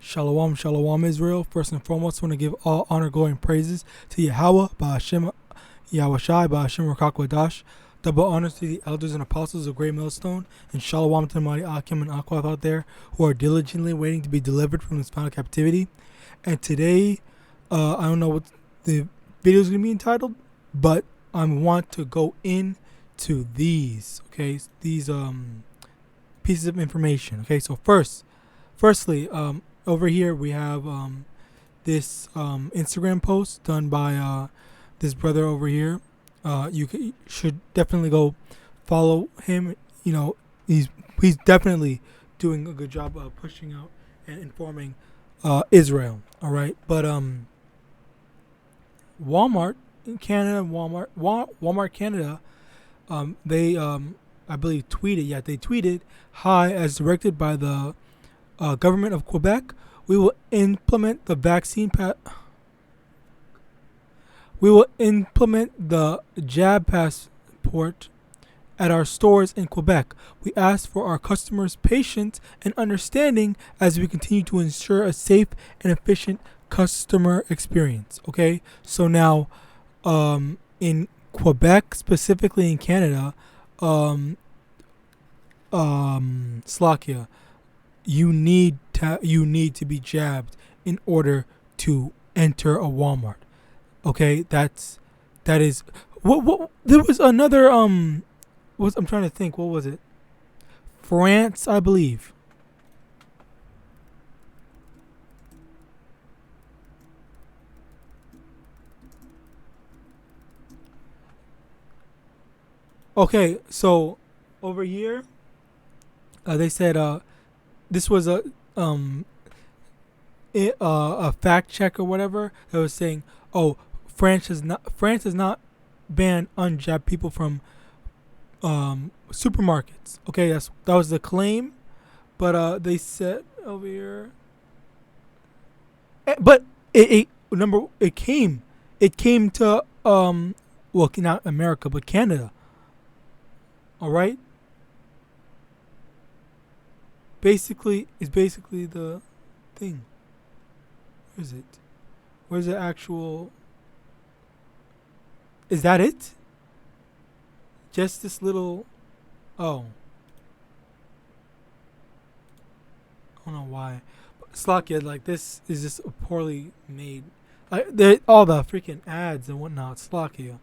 Shalom, shalom, Israel. First and foremost, I want to give all honor, glory, and praises to YAHAWAH, BAHASHIM, YAHAWASHI, BAHASHIM, REHEarsal. Double honors to the elders and apostles of Great Millstone, and shalom to the mighty Akim and Akwaf out there who are diligently waiting to be delivered from this final captivity. And today, I don't know what the video is going to be entitled, but I want to go into these, okay, these pieces of information. Okay, so firstly, over here we have this Instagram post done by this brother over here. Should definitely go follow him. You know, he's definitely doing a good job of pushing out and informing Israel. All right, but Walmart in Canada, Walmart Canada, they I believe tweeted. Yeah, they tweeted, "Hi, as directed by the government of Quebec, we will implement the jab passport at our stores in Quebec. We ask for our customers' patience and understanding as we continue to ensure a safe and efficient customer experience." Okay, so now in Quebec, specifically in Canada, Slovakia, you need to be jabbed in order to enter a Walmart. Okay, that is what there was another I'm trying to think, what was it? France, I believe. Okay, so over here they said this was a fact check or whatever that was saying, oh, France has not banned unjabbed people from supermarkets. Okay, that was the claim, but they said over here, but it came to well, not America but Canada. All right. It's basically the thing. Where is it? Where's the actual? Is that it? Just this little. Oh. I don't know why. Slovakia, like, this is just poorly made. Like, all the freaking ads and whatnot. Slovakia.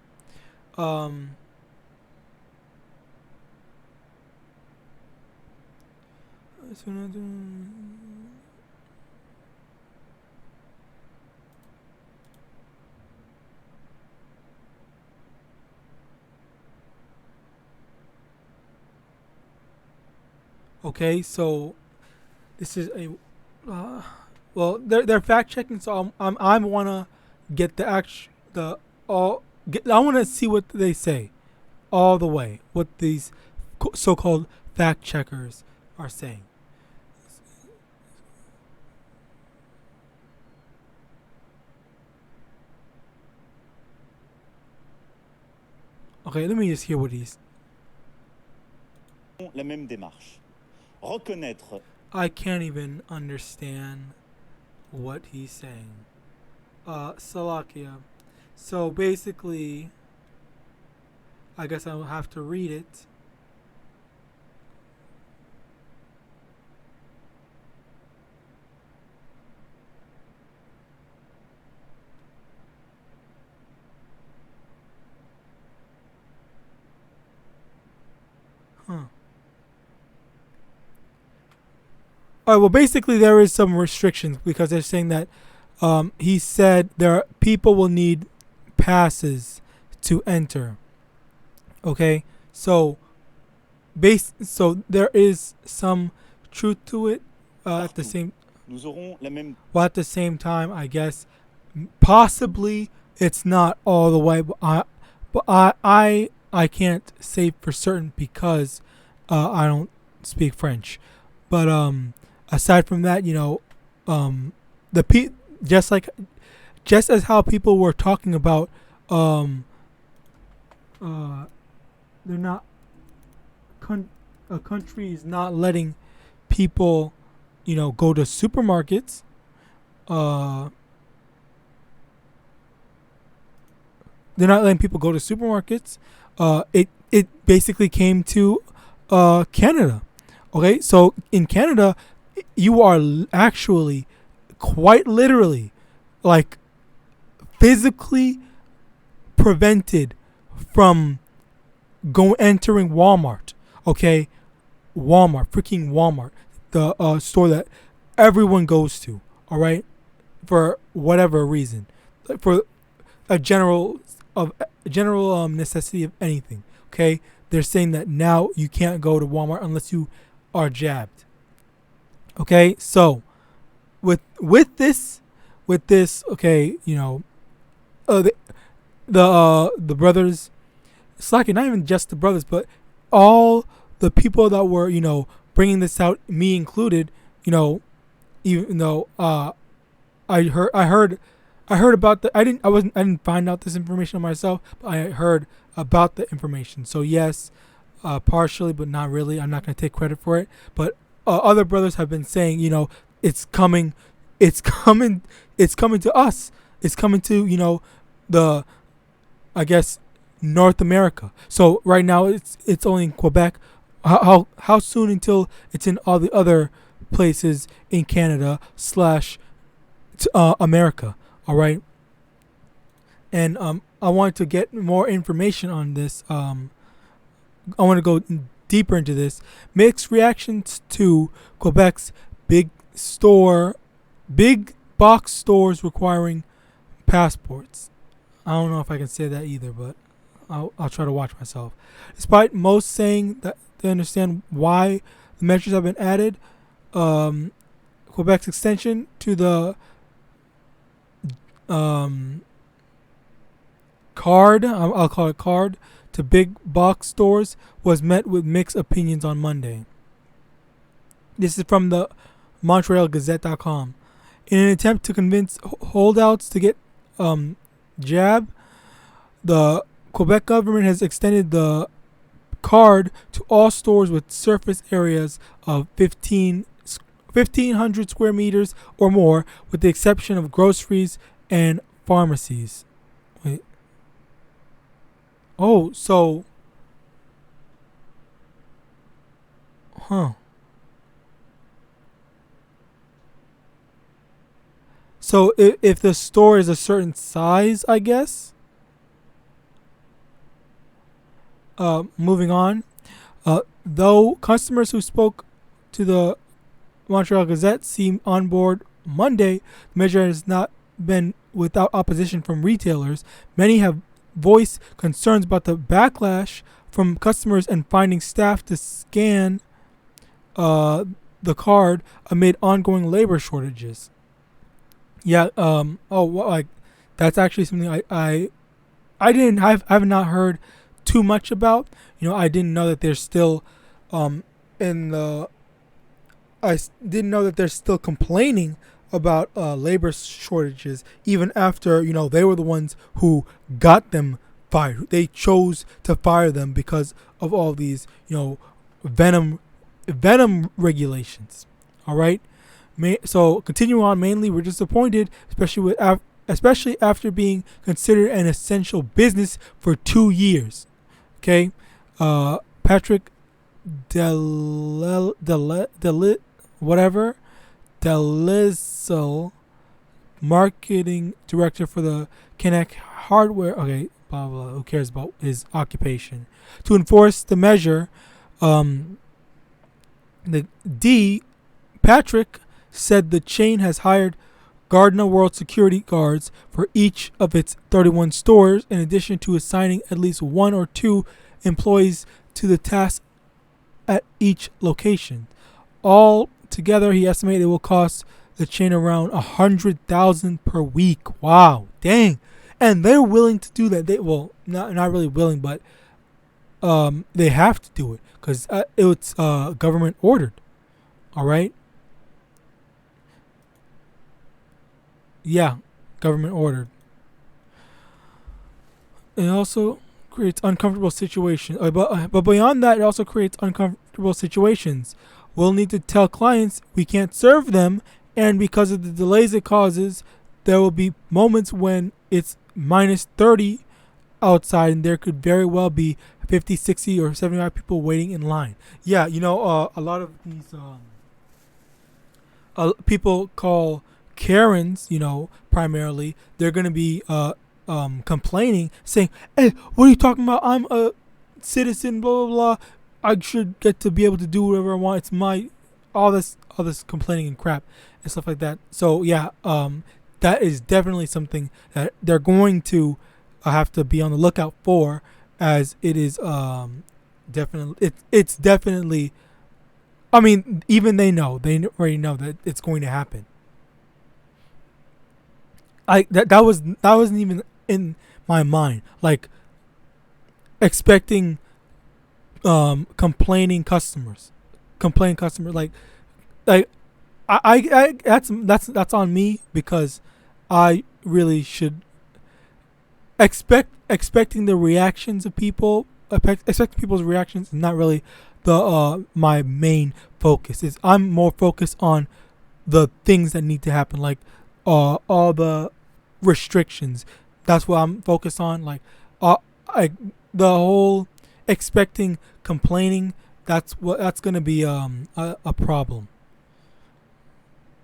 Okay, so this is a well, they're fact checking, so I wanna get I wanna see what they say all the way, what these so-called fact checkers are saying. Okay, let me just hear what he's. La même démarche. Reconnaître. I can't even understand what he's saying. Slovakia. So basically, I guess I'll have to read it. Huh. All right, well, basically there is some restrictions because they're saying that he said people will need passes to enter. Okay, so there is some truth to it. At the same time, I guess possibly it's not all the way, but I can't say for certain because I don't speak French. But aside from that, you know, just as how people were talking about, they're not a country is not letting people, you know, go to supermarkets. they're not letting people go to supermarkets. It basically came to Canada. Okay, so in Canada, you are actually quite literally, like, physically prevented from entering Walmart. Okay, freaking Walmart, the store that everyone goes to. All right, for whatever reason, for a general necessity of anything. Okay, they're saying that now you can't go to Walmart unless you are jabbed. Okay, so with this, okay, you know, the brothers, it's like not even just the brothers, but all the people that were, you know, bringing this out, me included, you know, even though I heard about I didn't find out this information myself, but I heard about the information. So yes, partially, but not really. I'm not going to take credit for it. But other brothers have been saying, you know, it's coming to us. It's coming to, you know, I guess, North America. So right now it's only in Quebec. How soon until it's in all the other places in Canada / America? All right. And I wanted to get more information on this. I want to go deeper into this. Mixed reactions to Quebec's big box stores requiring passports. I don't know if I can say that either, but I'll try to watch myself. Despite most saying that they understand why the measures have been added, Quebec's extension to the card, I'll call it card, to big box stores was met with mixed opinions on Monday. This is from the MontrealGazette.com. In an attempt to convince holdouts to get jab, the Quebec government has extended the card to all stores with surface areas of 1,500 square meters or more, with the exception of groceries and pharmacies. Wait. Oh, so... Huh. So if the store is a certain size, I guess. Moving on. Though customers who spoke to the Montreal Gazette seemed on board Monday, the measure has not been without opposition from retailers. Many have voiced concerns about the backlash from customers and finding staff to scan the card amid ongoing labor shortages. Yeah. Like that's actually something I have not heard too much about. You know, I didn't know that there's still I didn't know that they're still complaining about labor shortages, even after, you know, they were the ones who got them fired. They chose to fire them because of all these, you know, venom regulations. All right. So continue on. Mainly, we're disappointed, especially after being considered an essential business for 2 years. Okay, Patrick Delisle, marketing director for the Connect Hardware. Okay, blah blah. Who cares about his occupation? To enforce the measure, Patrick said the chain has hired Gardner World security guards for each of its 31 stores, in addition to assigning at least 1 or 2 employees to the task at each location. All together, he estimated it will cost the chain around $100,000 per week. Wow, dang! And they're willing to do that. Not really willing, but they have to do it because it's government ordered. All right. Yeah, government ordered. It also creates uncomfortable situations. But beyond that, it also creates uncomfortable situations. We'll need to tell clients we can't serve them and because of the delays it causes, there will be moments when it's minus 30 outside, and there could very well be 50, 60, or 75 people waiting in line. Yeah, a lot of these people call Karens, primarily, they're going to be complaining, saying, "Hey, what are you talking about? I'm a citizen, blah, blah, blah. I should get to be able to do whatever I want. It's my," all this complaining and crap and stuff like that. So, yeah, that is definitely something that they're going to have to be on the lookout for, as it is definitely, it's definitely, I mean, even they already know that it's going to happen. That wasn't even in my mind, like expecting complaining customers, like I that's on me, because I really should expecting the reactions of people, expecting people's reactions is not really the my main focus. Is I'm more focused on the things that need to happen, like all the restrictions. That's what I'm focused on. Like the whole expecting complaining. That's gonna be a problem.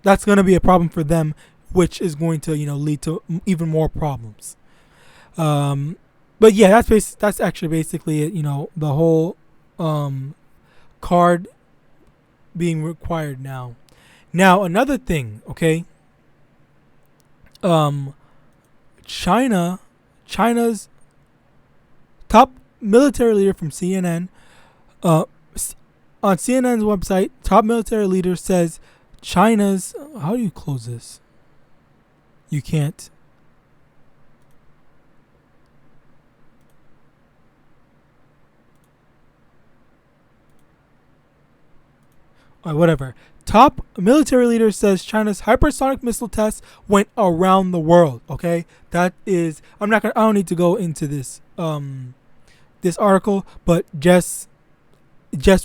That's gonna be a problem for them, which is going to lead to even more problems. But yeah, that's actually basically it. The whole card being required now. Now another thing, okay. China's top military leader from CNN, on CNN's website, top military leader says China's, how do you close this? You can't. Whatever. Top military leader says China's hypersonic missile tests went around the world. Okay, that is. I don't need to go into this this article, but just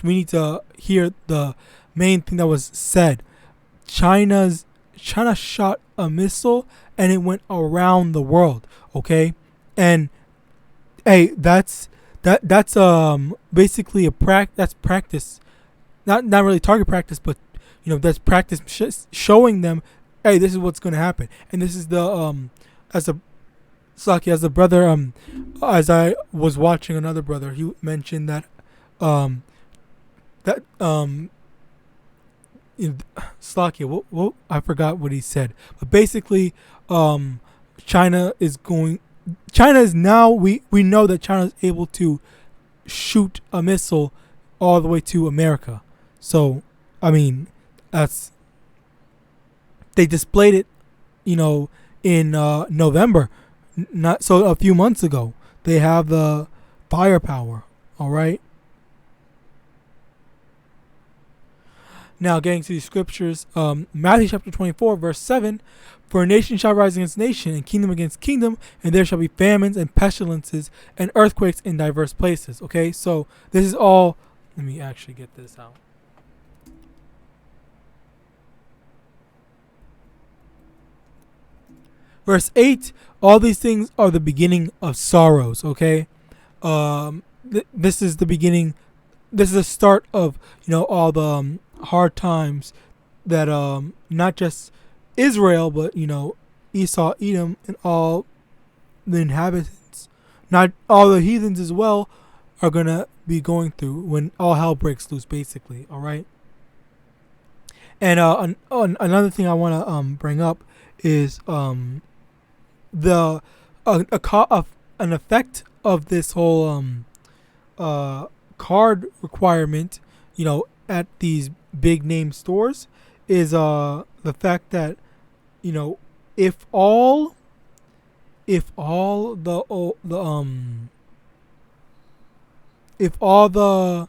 we need to hear the main thing that was said. China shot a missile and it went around the world. Okay, and hey, that's basically that's practice. Not really target practice, but that's practice showing them, hey, this is what's going to happen. And this is the as a brother, as I was watching another brother, he mentioned that Slakia, what I forgot what he said, but basically China is now, we know that China is able to shoot a missile all the way to America. So, I mean, they displayed it, in November, not so a few months ago. They have the firepower. All right. Now, getting to the scriptures, Matthew chapter 24, verse 7, "For nation shall rise against nation, and kingdom against kingdom, and there shall be famines and pestilences and earthquakes in diverse places." Okay, so this is all. Let me actually get this out. Verse 8, all these things are the beginning of sorrows, okay? This is the beginning, this is the start of, all the hard times that not just Israel, but, Esau, Edom, and all the inhabitants, not all the heathens as well, are going to be going through when all hell breaks loose, basically, all right? And another thing I want to bring up is an effect of this whole card requirement, at these big name stores, is the fact that if all the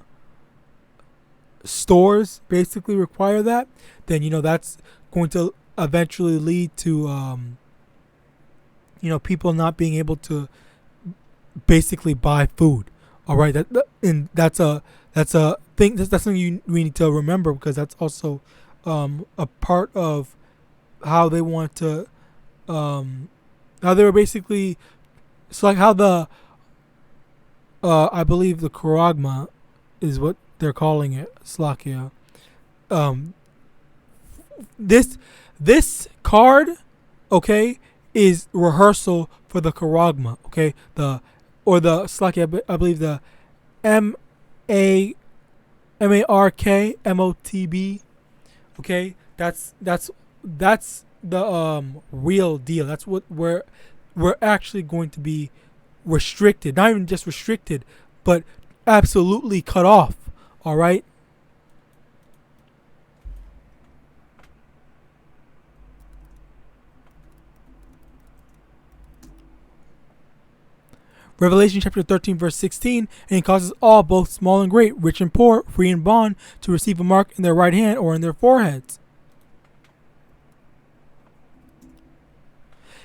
stores basically require that, then that's going to eventually lead to people not being able to basically buy food. All right, that's a thing. That's something we need to remember, because that's also a part of how they want to, how they were basically, it's like how the, I believe the Kuragma is what they're calling it, Slakia. This card, okay, is rehearsal for the Kuragma, okay, the Slakia, I believe the MARKMOTB, okay, that's the real deal. That's what we're actually going to be restricted, not even just restricted, but absolutely cut off. All right. Revelation chapter 13 verse 16, and he causes all, both small and great, rich and poor, free and bond, to receive a mark in their right hand or in their foreheads,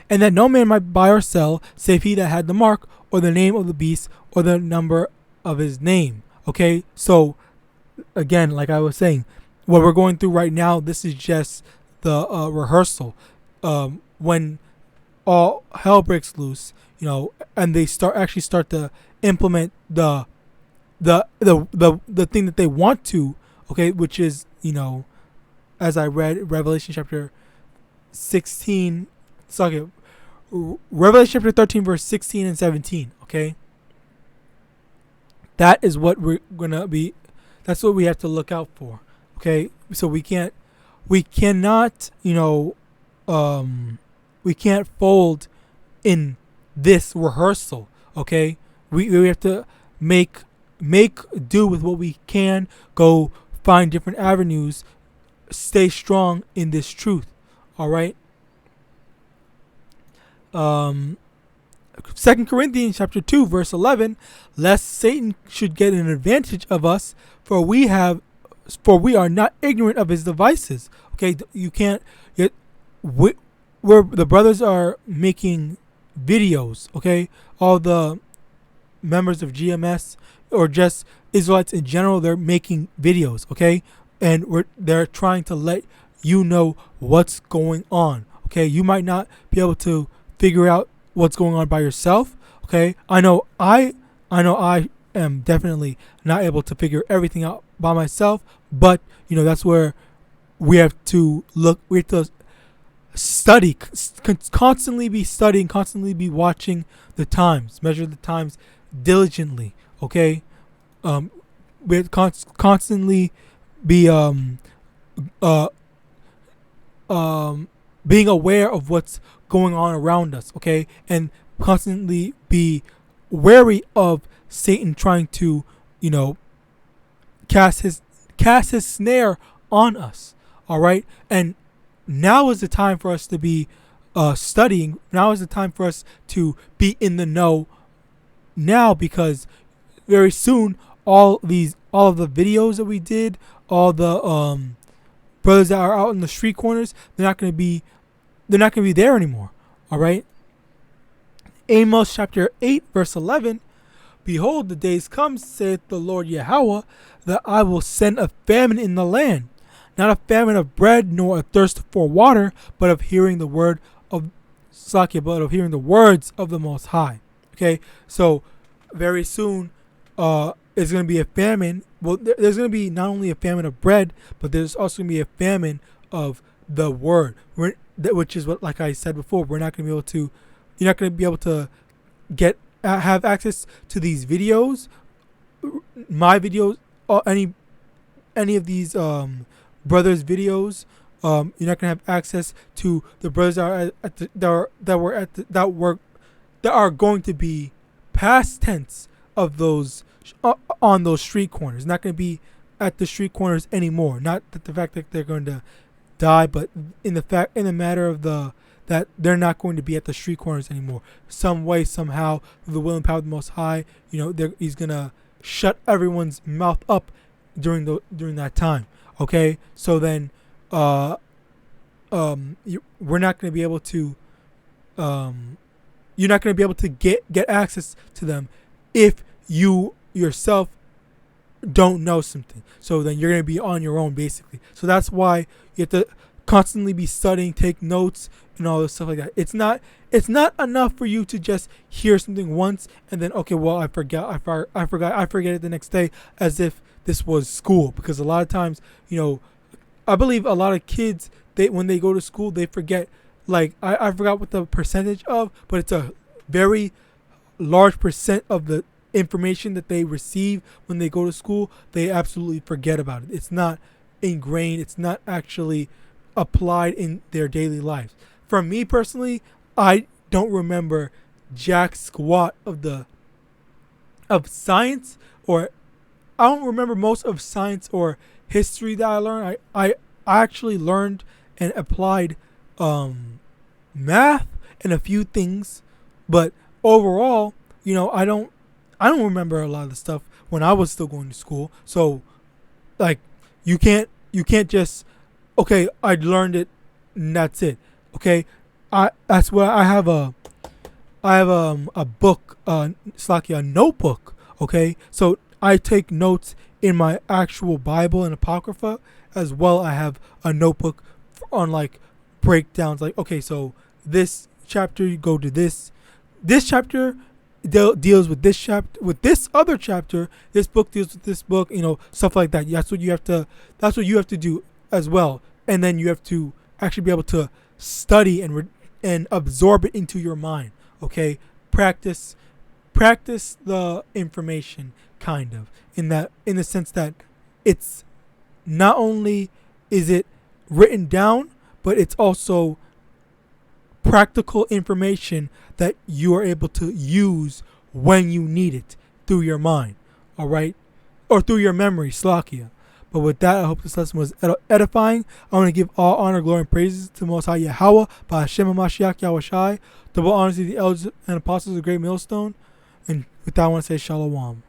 and that no man might buy or sell, save he that had the mark, or the name of the beast, or the number of his name. Okay, so again, like I was saying, what we're going through right now, this is just the rehearsal. When all hell breaks loose, and they start to implement the thing that they want to, okay, which is, as I read Revelation chapter 16, Revelation chapter 13 verse 16 and 17, okay? That is what we're gonna be, that's what we have to look out for, okay? So we cannot, we can't fold in this rehearsal, okay? We have to make do with what we can, go find different avenues, stay strong in this truth, all right? 2 Corinthians chapter 2 verse 11, lest Satan should get an advantage of us, for we are not ignorant of his devices. Okay, you can't yet, where the brothers are making videos, okay, all the members of GMS or just Israelites in general, they're making videos, okay, and they're trying to let you know what's going on, okay? You might not be able to figure out what's going on by yourself, okay? I know I am definitely not able to figure everything out by myself, but that's where we have to look. We have to study, constantly be studying, constantly be watching the times, measure the times diligently, okay? We have to constantly be being aware of what's going on around us, okay, and constantly be wary of Satan trying to, cast his snare on us, all right. And now is the time for us to be studying. Now is the time for us to be in the know. Now, because very soon, all of the videos that we did, all the brothers that are out in the street corners, they're not going to be there anymore. All right. Amos chapter 8 verse 11, behold, the days come, saith the Lord Yahawah, that I will send a famine in the land, not a famine of bread, nor a thirst for water, but of hearing the word of but of hearing the words of the Most High. Okay, so very soon there's going to be a famine. Well, there's going to be not only a famine of bread, but there's also going to be a famine of the word, which is what, like I said before, you're not going to be able to have access to these videos, my videos, or any of these brothers' videos. You're not gonna have access to the brothers that are going to be past tense of those on those street corners. Not going to be at the street corners anymore. Not that the fact that they're going to die, but in the matter of that they're not going to be at the street corners anymore. Some way, somehow, through the will and power of the Most High, he's gonna shut everyone's mouth up during that time. Okay, so then we're not going to be able to you're not going to be able to get access to them if you yourself don't know something. So then you're going to be on your own, basically. So that's why you have to constantly be studying, take notes, and all this stuff like that. It's not enough for you to just hear something once and then, okay, well, I forgot it the next day, as if this was school. Because a lot of times, I believe a lot of kids, when they go to school, they forget. Like, I forgot what the percentage of, but it's a very large percent of the information that they receive when they go to school, they absolutely forget about it. It's not ingrained. It's not actually applied in their daily lives. For me personally, I don't remember jack squat of science, or I don't remember most of science or history that I learned. I actually learned and applied math and a few things, but overall, I don't remember a lot of the stuff when I was still going to school. So, like, you can't just, okay, I learned it and that's it. Okay, that's why I have a book, a notebook. Okay, so I take notes in my actual Bible and Apocrypha as well. I have a notebook on like breakdowns. Like, okay, so this chapter, you go to this chapter deals with this chapter, with this other chapter. This book deals with this book. Stuff like that. That's what you have to do as well. And then you have to actually be able to study and absorb it into your mind. Okay, practice the information, kind of, in the sense that it's not only is it written down, but it's also practical information that you are able to use when you need it through your mind, all right, or through your memory, Slakia. But with that, I hope this lesson was edifying. I want to give all honor, glory, and praises to Most High YAHAWAH, by Hashem HaMashiach YAHAWASHI. Double honors to the elders and apostles of the great millstone. And with that, I want to say Shalom.